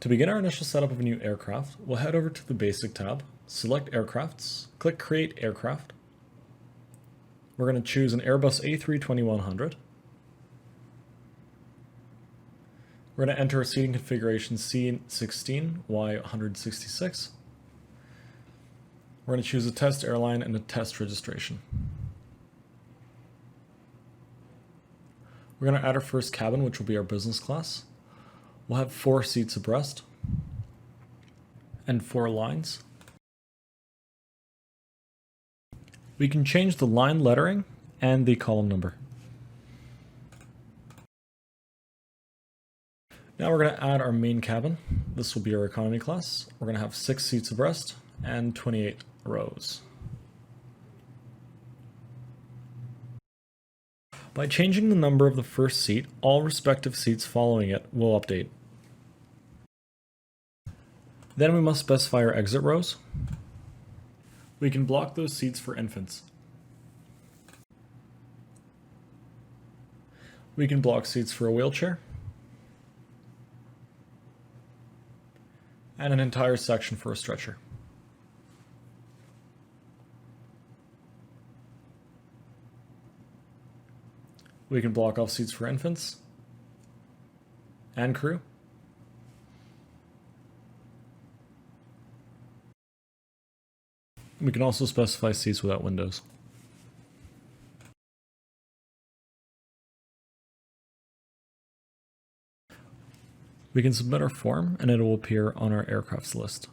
To begin our initial setup of a new aircraft, we'll head over to the Basic tab, select Aircrafts, click Create Aircraft. We're going to choose an Airbus A320-100. We're going to enter a seating configuration C16, Y166. We're going to choose a test airline and a test registration. We're going to add our first cabin, which will be our business class. We'll have 4 seats abreast and 4 lines. We can change the line lettering and the column number. Now we're going to add our main cabin. This will be our economy class. We're going to have 6 seats abreast and 28 rows. By changing the number of the first seat, all respective seats following it will update. Then we must specify our exit rows. We can block those seats for infants. We can block seats for a wheelchair. And an entire section for a stretcher. We can block off seats for infants and crew. We can also specify seats without windows. We can submit our form and it will appear on our aircrafts list.